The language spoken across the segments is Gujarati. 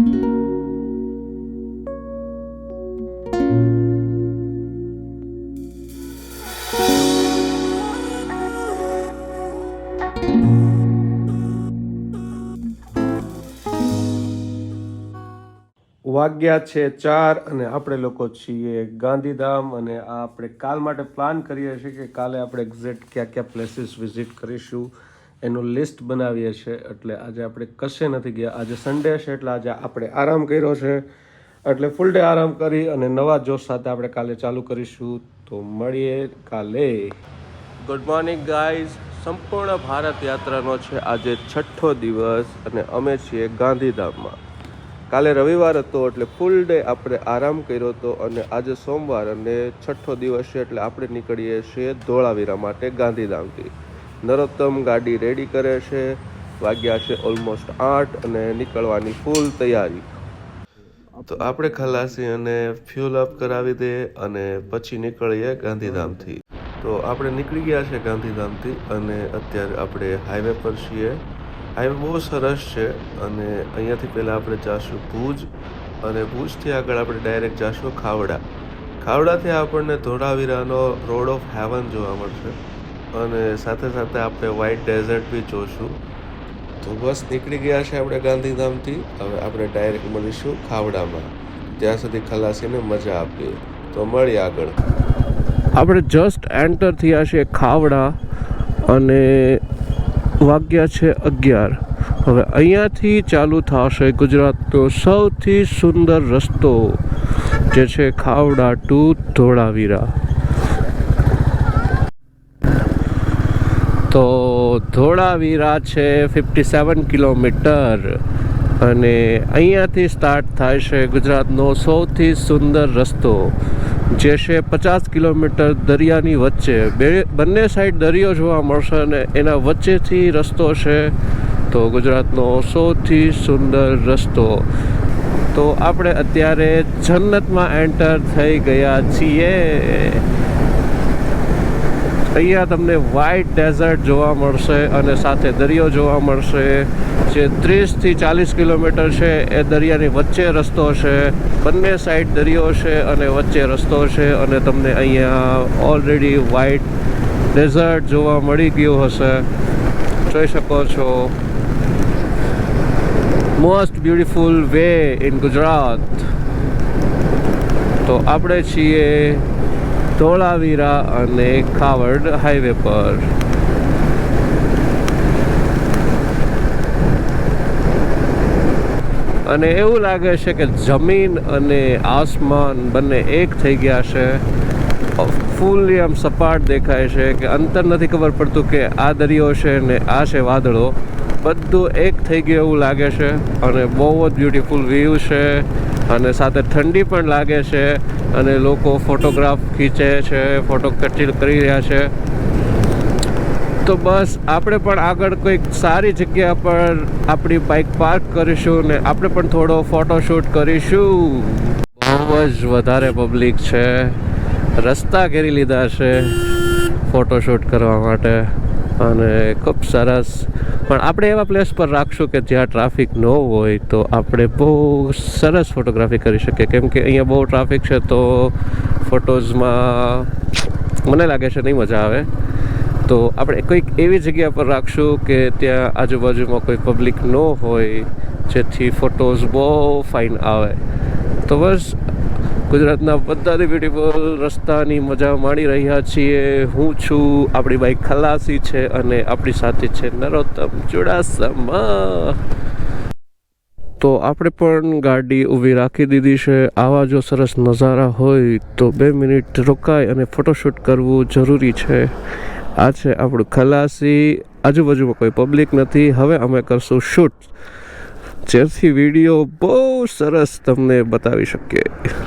વાગ્યા છે 4 અને આપણે લોકો છીએ ગાંધીધામ અને આ આપણે કાલ માટે પ્લાન કરીએ છીએ કે કાલે આપણે એક્ઝેક્ટ ક્યાં ક્યાં પ્લેસીસ વિઝિટ કરીશું એનું લિસ્ટ બનાવીએ છીએ. એટલે આજે આપણે કશે નથી ગયા. આજે સન્ડે છે એટલે આજે આપણે આરામ કર્યો છે. એટલે ફૂલ ડે આરામ કરી અને નવા જોશ સાથે આપણે કાલે ચાલુ કરીશું. તો મળીએ કાલે. Good morning guys. સંપૂર્ણ ભારત યાત્રાનો છે આજે 6થો દિવસ અને અમે છીએ ગાંધીધામમાં. કાલે રવિવાર હતો એટલે ફૂલ ડે આપણે આરામ કર્યો હતો અને આજે સોમવાર અને 6થો દિવસ છે એટલે આપણે નીકળીએ છીએ ધોળાવીરા માટે ગાંધીધામથી. નરોત્તમ ગાડી રેડી કરે છે. વાગ્યા છે ઓલમોસ્ટ 8 અને નીકળવાની ફૂલ તૈયારી. તો આપણે ખલાસી અને ફ્યુલ અપ કરાવી દે અને પછી નીકળીએ ગાંધીધામથી. તો આપણે નીકળી ગયા છે ગાંધીધામથી અને અત્યારે આપણે હાઈવે પર છીએ. હાઈવે બહુ સરસ છે અને અહીંયાથી પહેલાં આપણે જઈશું ભુજ અને ભુજથી આગળ આપણે ડાયરેક્ટ જઈશું ખાવડા. ખાવડાથી આપણને ધોળાવીરાનો રોડ ઓફ હેવન જોવા મળશે અને સાથે સાથે આપણે વ્હાઇટ ડેઝર્ટ બી જોશું. તો બસ નીકળી ગયા છે આપણે ગાંધીધામથી. હવે આપણે ડાયરેક્ટ મળીશું ખાવડામાં. ત્યાં સુધી ખલાસીને મજા આપીએ. તો મળીએ આગળ. આપણે જસ્ટ એન્ટર થયા છીએ ખાવડા અને વાગ્યા છે 11. હવે અહીંયાથી ચાલુ થશે ગુજરાતનો સૌથી સુંદર રસ્તો જે છે ખાવડા ટુ ધોળાવીરા. તો ધોળાવીરા છે 57 કિલોમીટર અને અહીંયાથી સ્ટાર્ટ થાય છે ગુજરાતનો સૌથી સુંદર રસ્તો જે છે 50 કિલોમીટર દરિયાની વચ્ચે. બંને સાઈડ દરિયો જોવા મળશે અને એના વચ્ચેથી રસ્તો છે. તો ગુજરાતનો સૌથી સુંદર રસ્તો. તો આપણે અત્યારે જન્નતમાં એન્ટર થઈ ગયા છીએ. અહીંયા તમને વ્હાઇટ ડેઝર્ટ જોવા મળશે અને સાથે દરિયો જોવા મળશે જે 30થી 40 કિલોમીટર છે. એ દરિયાની વચ્ચે રસ્તો છે. બંને સાઈડ દરિયો છે અને વચ્ચે રસ્તો છે અને તમને અહીંયા ઓલરેડી વ્હાઇટ ડેઝર્ટ જોવા મળી ગયું હશે. જોઈ શકો છો. Most beautiful way in Gujarat. તો આપણે છીએ ધોળાવીરા અને ખાવડ હાઈવે પર. અને એવું લાગે છે કે જમીન અને આસમાન બંને એક થઈ ગયા છે. ફૂલી આમ સપાટ દેખાય છે કે અંતર નથી ખબર પડતું કે આ દરિયો છે ને આ છે વાદળો. બધું એક થઈ ગયું એવું લાગે છે અને બહુ જ બ્યુટીફુલ વ્યૂ છે અને સાથે ઠંડી પણ લાગે છે અને લોકો ફોટોગ્રાફ ખીચે છે, ફોટો કરી રહ્યા છે. તો બસ આપણે પણ આગળ કોઈક સારી જગ્યા પર આપણી બાઇક પાર્ક કરીશું ને આપણે પણ થોડો ફોટોશૂટ કરીશું. બહુ જ વધારે પબ્લિક છે. રસ્તા ઘેરી લીધા છે ફોટોશૂટ કરવા માટે અને ખૂબ સરસ. પણ આપણે એવા પ્લેસ પર રાખશું કે જ્યાં ટ્રાફિક ન હોય તો આપણે બહુ સરસ ફોટોગ્રાફી કરી શકીએ. કેમ કે અહીંયા બહુ ટ્રાફિક છે તો ફોટોઝમાં મને લાગે છે નહીં મજા આવે. તો આપણે કોઈક એવી જગ્યા પર રાખશું કે ત્યાં આજુબાજુમાં કોઈ પબ્લિક ન હોય જેથી ફોટોઝ બહુ ફાઇન આવે. તો બસ ગુજરાતના બધાથી બ્યુટીફુલ રસ્તાની મજા માણી રહ્યા છીએ. હું છું, આપણી બાઈક ખલાસી છે અને આપણી સાથે છે નરોત્તમ ચુડાસમા. તો આપણે પણ ગાડી ઊભી રાખી દીધી છે. આવા જો સરસ નજારા હોય તો 2 મિનિટ રોકાય અને ફોટોશૂટ કરવું જરૂરી છે. આ છે આપણું ખલાસી. આજુબાજુમાં કોઈ પબ્લિક નથી. હવે અમે કરશું શૂટ જેથી વિડીયો બહુ સરસ તમને બતાવી શકીએ.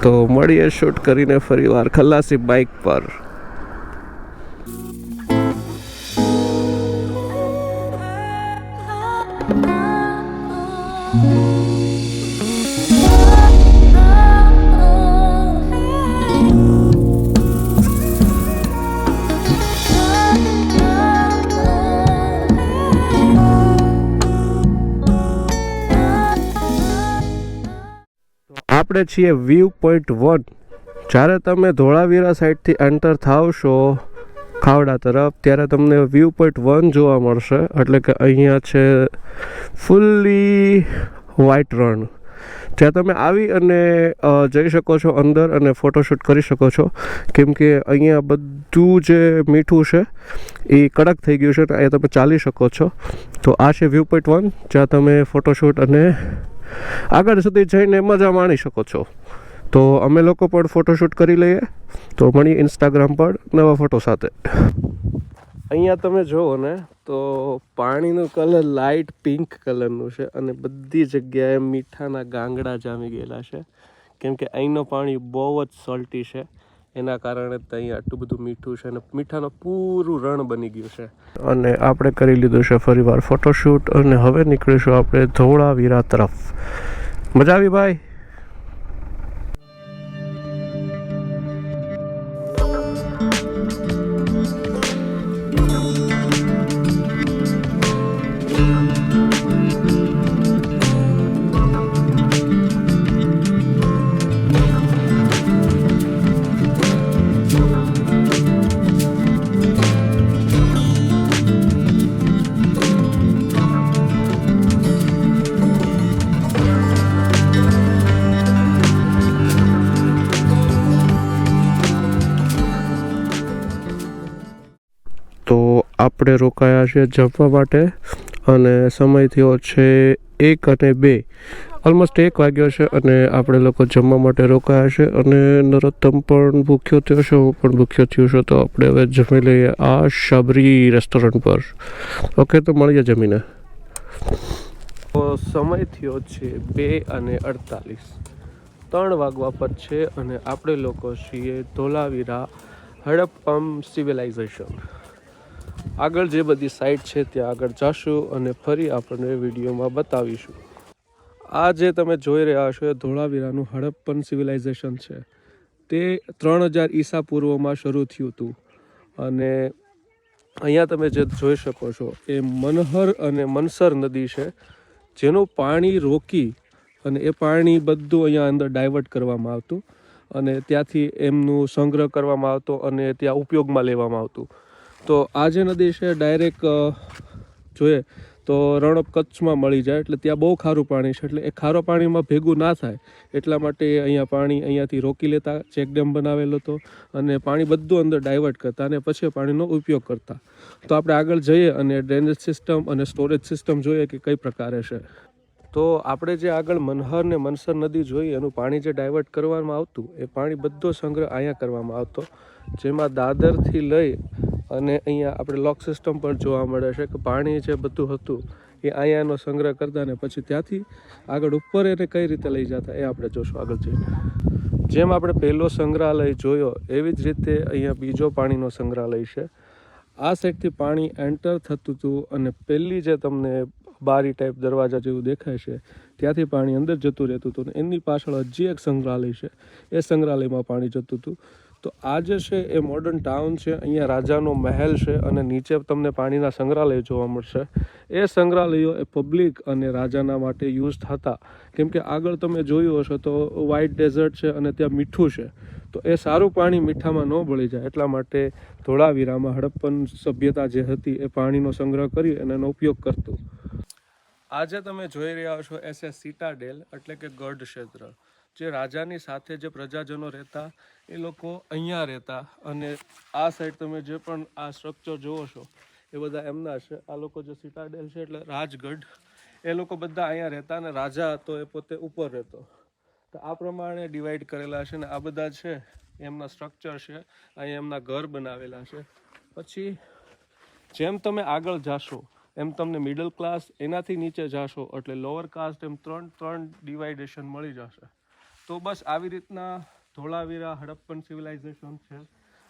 તો મળીએ શૂટ કરીને ફરીવાર ખલાસી બાઇક પર. આપણે છીએ વ્યૂ પોઈન્ટ 1. જ્યારે તમે ધોળાવીરા સાઈડથી એન્ટર થાવશો ખાવડા તરફ, ત્યારે તમને વ્યૂ પોઈન્ટ 1 જોવા મળશે. એટલે કે અહીંયા છે ફૂલ્લી વ્હાઇટ રણ, જ્યાં તમે આવી અને જઈ શકો છો અંદર અને ફોટોશૂટ કરી શકો છો. કેમ કે અહીંયા બધું જે મીઠું છે એ કડક થઈ ગયું છે અને અહીંયા તમે ચાલી શકો છો. તો આ છે વ્યૂ પોઈન્ટ 1, જ્યાં તમે ફોટોશૂટ અને આગળ સુધી જઈને મજા માણી શકો છો. તો અમે લોકો પણ ફોટોશૂટ કરી લઈએ. તો મળીએ ઇન્સ્ટાગ્રામ પર નવા ફોટો સાથે. અહીંયા તમે જુઓ ને તો પાણીનું કલર લાઇટ પિંક કલરનું છે અને બધી જગ્યાએ મીઠાના ગાંગડા જામી ગયેલા છે. કેમ કે અહીંનું પાણી બહુ જ સોલ્ટી છે, એના કારણે તો અહીંયા આટલું બધું મીઠું છે અને મીઠાનું પૂરું રણ બની ગયું છે. અને આપણે કરી લીધું છે ફરીવાર ફોટોશૂટ અને હવે નીકળીશું આપણે ધોળાવીરા તરફ. મજા આવી ભાઈ? તો આપણે રોકાયા છે જમવા માટે અને સમય થયો છે 1 અને 2, ઓલમોસ્ટ 1 વાગ્યો છે અને આપણે લોકો જમવા માટે રોકાયા છે. અને નરોત્તમ પણ ભૂખ્યો થયો છે, હું પણ ભૂખ્યો થયો છું. તો આપણે હવે જમી લઈએ આ શબરી રેસ્ટોરન્ટ પર. ઓકે, તો મળીએ જમીને. તો સમય થયો છે 2:48, 3 વાગવા પર છે અને આપણે લોકો છીએ ધોળાવીરા હડપ્પન સિવિલાઇઝેશન. આગળ જે બધી સાઇટ છે ત્યાં આગળ જશું અને ફરી આપણને વિડીયોમાં બતાવીશું. આ જે તમે જોઈ રહ્યા છો એ ધોળાવીરાનું હડપ્પન સિવિલાઇઝેશન છે. તે 3000 ઈસા પૂર્વમાં શરૂ થયું હતું અને અહીંયા તમે જે જોઈ શકો છો એ મનહર અને મનસર નદી છે, જેનું પાણી રોકી અને એ પાણી બધું અહીંયા અંદર ડાયવર્ટ કરવામાં આવતું અને ત્યાંથી એમનું સંગ્રહ કરવામાં આવતો અને ત્યાં ઉપયોગમાં લેવામાં આવતું. તો આ જે નદી છે ડાયરેક્ટ જોઈએ તો રણ ઓફ કચ્છમાં મળી જાય, એટલે ત્યાં બહુ ખારું પાણી છે. એટલે એ ખારા પાણીમાં ભેગું ના થાય એટલા માટે અહીંયા પાણી અહીંયાથી રોકી લેતા, ચેકડેમ બનાવેલો હતો અને પાણી બધું અંદર ડાયવર્ટ કરતા અને પછી પાણીનો ઉપયોગ કરતા. તો આપણે આગળ જઈએ અને ડ્રેનેજ સિસ્ટમ અને સ્ટોરેજ સિસ્ટમ જોઈએ કે કઈ પ્રકારે છે. તો આપણે જે આગળ મનહર ને મનસર નદી જોઈએ એનું પાણી જે ડાયવર્ટ કરવામાં આવતું એ પાણી બધો સંગ્રહ અહીંયા કરવામાં આવતો, જેમાં દાદરથી લઈ અને અહીંયા આપણે લોક સિસ્ટમ પર જોવા મળે છે કે પાણી જે બધું હતું એ અહીંયાનો સંગ્રહ કરતા અને પછી ત્યાંથી આગળ ઉપર એને કઈ રીતે લઈ જતા એ આપણે જોશું આગળ જઈને. જેમ આપણે પહેલો સંગ્રહાલય જોયો એવી જ રીતે અહીંયા બીજો પાણીનો સંગ્રહાલય છે. આ સાઈડથી પાણી એન્ટર થતું હતું અને પહેલી જે તમને બારી ટાઈપ દરવાજા જેવું દેખાય છે ત્યાંથી પાણી અંદર જતું રહેતું હતું. એની પાછળ હજી એક સંગ્રહાલય છે, એ સંગ્રહાલયમાં પાણી જતું હતું. તો આ જે છે એ મોડર્ન ટાઉન છે, અહીંયા રાજાનો મહેલ છે અને નીચે તમને પાણીના સંગ્રહાલય જોવા મળશે. એ સંગ્રહાલયો એ પબ્લિક અને રાજાના માટે યુઝ થતા, કેમ કે આગળ તમે જોયું હશે તો વ્હાઇટ ડેઝર્ટ છે અને ત્યાં મીઠું છે. તો એ સારું પાણી મીઠામાં ન ભળી જાય એટલા માટે ધોળાવીરામાં હડપ્પન સભ્યતા જે હતી એ પાણીનો સંગ્રહ કરી અને એનો ઉપયોગ કરતું. આજે તમે જોઈ રહ્યા છો SS સિટાડેલ એટલે કે ગઢ ક્ષેત્ર, જે રાજાની સાથે જે પ્રજાજનો રહેતા એ લોકો અહીંયા રહેતા. અને આ સાઈડ તમે જે પણ આ સ્ટ્રક્ચર જુઓ છો એ બધા એમના છે. આ લોકો જે સિટાડેલ છે એટલે રાજગઢ, એ લોકો બધા અહીંયા રહેતા અને રાજા હતો એ પોતે ઉપર રહેતો. તો આ પ્રમાણે ડિવાઈડ કરેલા છે ને આ બધા છે એમના સ્ટ્રક્ચર છે, અહીંયા એમના ઘર બનાવેલા છે. પછી જેમ તમે આગળ જાશો એમ તમને મિડલ ક્લાસ, એનાથી નીચે જાશો એટલે લોઅર કાસ્ટ, એમ ત્રણ ડિવાઇડેશન મળી જશે. તો બસ આવી રીતના ધોળાવીરા હડપ્પન સિવિલાઇઝેશન છે,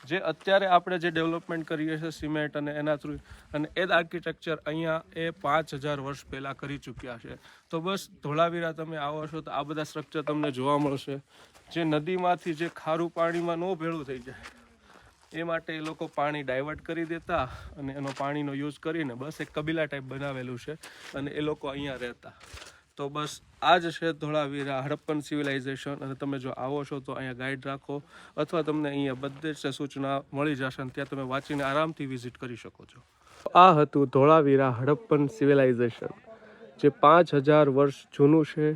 જે અત્યારે આપણે જે ડેવલપમેન્ટ કરીએ છીએ સિમેન્ટ અને એના થ્રુ, અને એ જ આર્કિટેક્ચર અહીંયા એ 5000 વર્ષ પહેલાં કરી ચૂક્યા છે. તો બસ ધોળાવીરા તમે આવો છો તો આ બધા સ્ટ્રક્ચર તમને જોવા મળશે, જે નદીમાંથી જે ખારું પાણીમાં ન ભેળું થઈ જાય એ માટે એ લોકો પાણી ડાયવર્ટ કરી દેતા અને એનો પાણીનો યુઝ કરીને બસ એક કબીલા ટાઈપ બનાવેલું છે અને એ લોકો અહીંયા રહેતા. તો બસ આ જ છે ધોળાવીરા હડપ્પન સિવિલાઇઝેશન. અને તમે જો આવો છો તો અહીંયા ગાઈડ રાખો, અથવા તમને અહીંયા બધે જ સૂચના મળી જશે અને ત્યાં તમે વાંચીને આરામથી વિઝિટ કરી શકો છો. આ હતું ધોળાવીરા હડપ્પન સિવિલાઇઝેશન, જે 5000 વર્ષ જૂનું છે.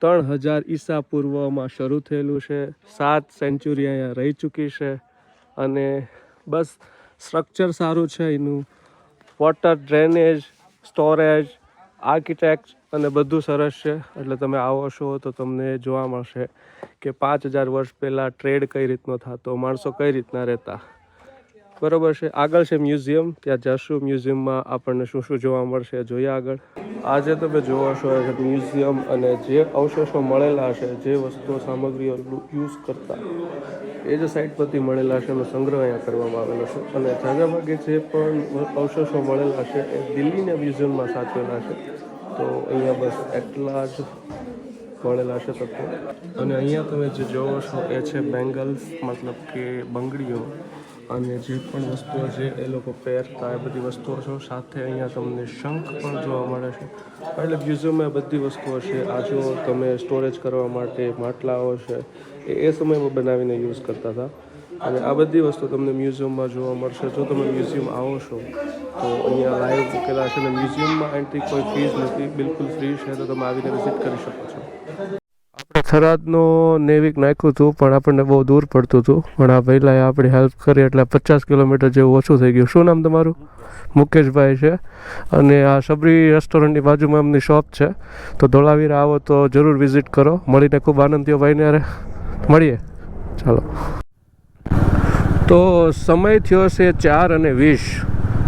3000 ઈસા પૂર્વમાં શરૂ થયેલું છે. 7 સેન્ચુરી અહીંયા રહી ચૂકી છે. અને બસ સ્ટ્રક્ચર સારું છે એનું, વોટર ડ્રેનેજ, સ્ટોરેજ, આર્કિટેક્ટ અને બધું સરસ છે. એટલે તમે આવો છો તો તમને જોવા મળશે કે 5000 વર્ષ પહેલાં ટ્રેડ કઈ રીતનો થતો, માણસો કઈ રીતના રહેતા. બરોબર છે. આગળ છે મ્યુઝિયમ, ત્યાં જશું. મ્યુઝિયમમાં આપણને શું શું જોવા મળશે જોઈએ આગળ. આજે તમે જોવો છો મ્યુઝિયમ, અને જે અવશેષો મળેલા છે, જે વસ્તુઓ સામગ્રીઓ યુઝ કરતા, એ જ સાઇટ પરથી મળેલા છે એનો સંગ્રહ અહીંયા કરવામાં આવેલો છે. અને મોટાભાગે જે પણ અવશેષો મળેલા છે એ દિલ્હીના મ્યુઝિયમમાં સાચવેલા છે. તો અહીંયા બસ એટલા જ મળેલા છે તત્વો. અને અહીંયા તમે જે જોવો છો એ છે બેંગલ્સ, મતલબ કે બંગડીઓ, અને જે પણ વસ્તુઓ છે એ લોકો પહેરતા, એ બધી વસ્તુઓ છે. સાથે અહીંયા તમને શંખ પણ જોવા મળે છે. એટલે મ્યુઝિયમમાં બધી વસ્તુઓ છે. આ જો તમે સ્ટોરેજ કરવા માટે માટલાઓ છે, એ સમયમાં બનાવીને યુઝ કરતા હતા. અને આ બધી વસ્તુ તમને મ્યુઝિયમમાં જોવા મળશે. જો તમે મ્યુઝિયમ આવો છો તો અહીંયા લાઈવ મૂકેલા છે. અને મ્યુઝિયમમાં એન્ટ્રી કોઈ ફીસ નથી, બિલકુલ ફ્રી છે. તો તમે આવીને વિઝિટ કરી શકો છો. આપણે થરાદનો નેવિક નાખ્યું હતું, પણ આપણને બહુ દૂર પડતું હતું. પણ આ પહેલાં આપણી હેલ્પ કરી એટલે 50 કિલોમીટર જેવું ઓછું થઈ ગયું. શું નામ તમારું? મુકેશભાઈ છે. અને આ સબરી રેસ્ટોરન્ટની બાજુમાં એમની શોપ છે. તો ધોળાવીરા આવો તો જરૂર વિઝિટ કરો. મળીને ખૂબ આનંદ થયો ભાઈને. અરે મળીએ, ચાલો. તો સમય થયો છે 4:20,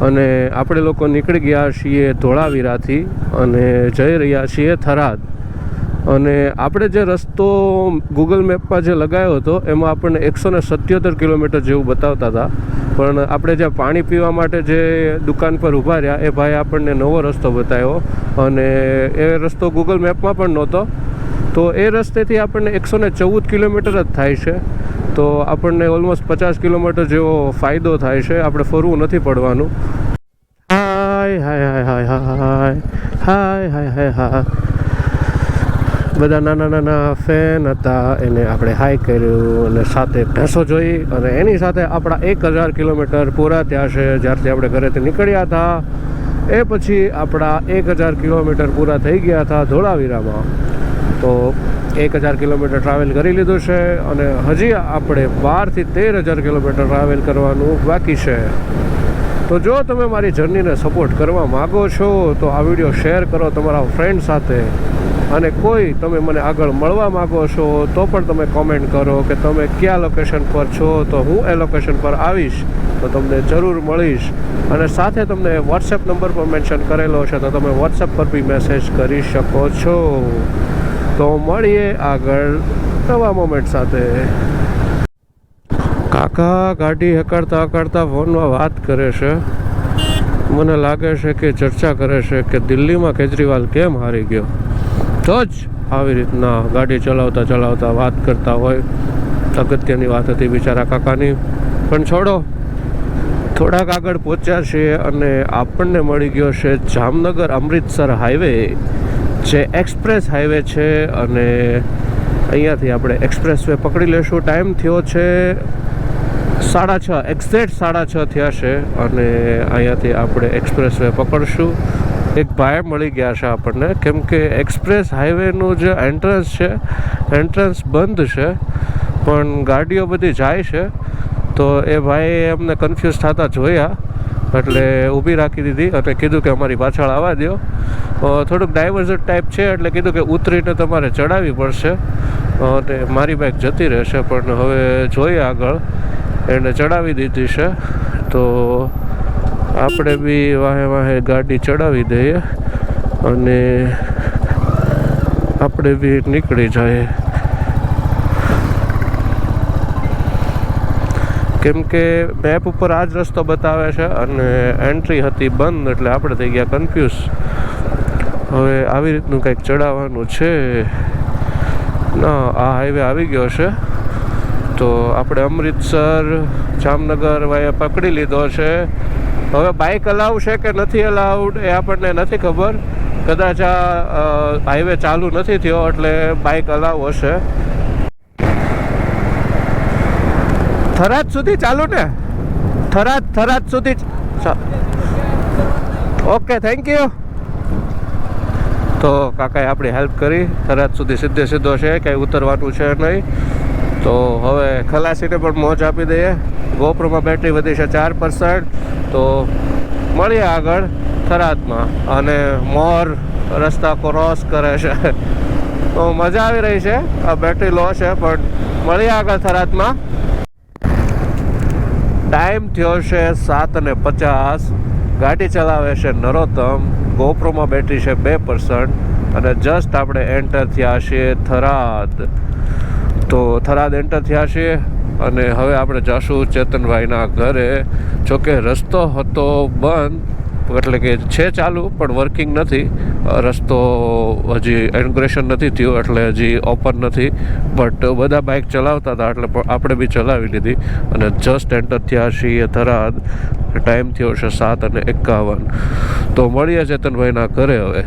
અને આપણે લોકો નીકળી ગયા છીએ ધોળાવીરાથી અને જઈ રહ્યા છીએ થરાદ. અને આપણે જે રસ્તો ગૂગલ મેપમાં જે લગાવ્યો હતો એમાં આપણને 177 કિલોમીટર જેવું બતાવતા હતા. પણ આપણે જ્યાં પાણી પીવા માટે જે દુકાન પર ઊભા રહ્યા, એ ભાઈ આપણને નવો રસ્તો બતાવ્યો, અને એ રસ્તો ગૂગલ મેપમાં પણ નહોતો. તો એ રસ્તેથી આપણને 114 કિલોમીટર જ થાય છે. તો આપણને ઓલમોસ્ટ 50 કિલોમીટર જેવો ફાયદો થાય છે. આપણે ફરવું નથી પડવાનું. હાય હાય હાય હાય હાય હાય હાય હાય હાય. બધા નાના નાના ફેન હતા, એને આપણે હાઈ કર્યું, અને સાથે ભેંસો જોઈ. અને એની સાથે આપણા 1000 કિલોમીટર પૂરા થયા છે જ્યારથી આપણે ઘરેથી નીકળ્યા હતા. એ પછી આપણા 1000 કિલોમીટર પૂરા થઈ ગયા હતા ધોળાવીરામાં. તો 1000 કિલોમીટર ટ્રાવેલ કરી લીધું છે, અને હજી આપણે 12 થી 13,000 કિલોમીટર ટ્રાવેલ કરવાનું બાકી છે. તો જો તમે મારી જર્નીને સપોર્ટ કરવા માગો છો તો આ વિડીયો શેર કરો તમારા ફ્રેન્ડ સાથે. અને કોઈ તમે મને આગળ મળવા માગો છો તો પણ તમે કોમેન્ટ કરો કે તમે કયા લોકેશન પર છો, તો હું એ લોકેશન પર આવીશ, તો તમને જરૂર મળીશ. અને સાથે તમને વોટ્સએપ નંબર પણ મેન્શન કરેલો છે, તો તમે વોટ્સએપ પર બી મેસેજ કરી શકો છો. તો મળીએ આગળ નવા મોમેન્ટ સાથે. કાકા ગાડી હકારતા હકારતા ફોનમાં વાત કરે છે. મને લાગે છે કે ચર્ચા કરે છે કે દિલ્હીમાં કેજરીવાલ કેમ હારી ગયો. તો જ આવી રીતના ગાડી ચલાવતા ચલાવતા વાત કરતા હોય. અગત્યની વાત હતી બિચારા કાકાની, પણ છોડો. થોડાક આગળ પહોંચ્યા છીએ અને આપણને મળી ગયો છે જામનગર અમૃતસર હાઈવે, જે એક્સપ્રેસ હાઈવે છે. અને અહીંયાથી આપણે એક્સપ્રેસ વે પકડી લેશું. ટાઈમ થયો છે 6:30, એક્ઝેક્ટ 6:30 થયા છે. અને અહીંયાથી આપણે એક્સપ્રેસ વે પકડશું. એક ભાઈ મળી ગયા છે આપણને, કેમ કે એક્સપ્રેસ હાઈવેનું જે એન્ટ્રન્સ છે, એન્ટ્રન્સ બંધ છે, પણ ગાડીઓ બધી જાય છે. તો એ ભાઈએ અમને કન્ફ્યુઝ થતા જોયા, એટલે ઊભી રાખી દીધી અને કીધું કે અમારી પાછળ આવવા દો. થોડુંક ડાયવર્ઝન ટાઈપ છે, એટલે કીધું કે ઉતરીને તમારે ચડાવવી પડશે. અને મારી બાઇક જતી રહેશે, પણ હવે જોઈએ આગળ. એને ચડાવી દીધી છે, તો આપણે બી વાહે વાહે ગાડી ચડાવી દઈએ અને આપણે બી નીકળી જઈએ. કેમ કે મેપ ઉપર આ જ રસ્તો બતાવે છે અને એન્ટ્રી હતી બંધ, એટલે આપણે થઈ ગયા કન્ફ્યુઝ. હવે આવી રીતનું કંઈક ચડાવવાનું છે. ના, આ હાઈવે આવી ગયો છે. તો આપણે અમૃતસર જામનગર વાયા પકડી લીધો છે. હવે બાઇક અલાઉડ છે કે નથી અલાઉડ એ આપણને નથી ખબર, કદાચ આ હાઈવે ચાલુ નથી થયો એટલે બાઇક અલાવ હશે. થરાદ સુધી ચાલુ ને? થરાદ સુધી. Okay, thank you. તો કાકાએ આપણી હેલ્પ કરી. થરાદ સુધી સીધો છે, કાંઈ ઉતરવાનું છે નહીં. તો હવે ખલાસીને પણ મોજ આપી દઈએ. ગોપ્રોમાં બેટરી વધી છે 4%. તો મળીએ આગળ થરાદમાં. અને મોર રસ્તા ક્રોસ કરે છે તો મજા આવી રહી છે. આ બેટરી લો છે પણ મળીએ આગળ થરાદમાં. ટાઈમ થયો છે 7:50. ગાડી ચલાવે છે નરોત્તમ. ગોપ્રોમાં બેટરી છે 2% અને જસ્ટ આપણે એન્ટર થયા છીએ થરાદ. તો થરાદ એન્ટર થયા છીએ અને હવે આપણે જઈશું ચેતનભાઈના ઘરે. જોકે રસ્તો હતો બંધ, એટલે કે છે ચાલુ પણ વર્કિંગ નથી. રસ્તો હજી ઇનોગ્રેશન નથી થયું એટલે હજી ઓપન નથી. બટ બધા બાઇક ચલાવતા હતા એટલે આપણે બી ચલાવી લીધી અને જસ્ટ એન્ટર થયા છીએ થરાદ. ટાઈમ થયો છે 7:51. તો મળીએ ચેતનભાઈના ઘરે હવે.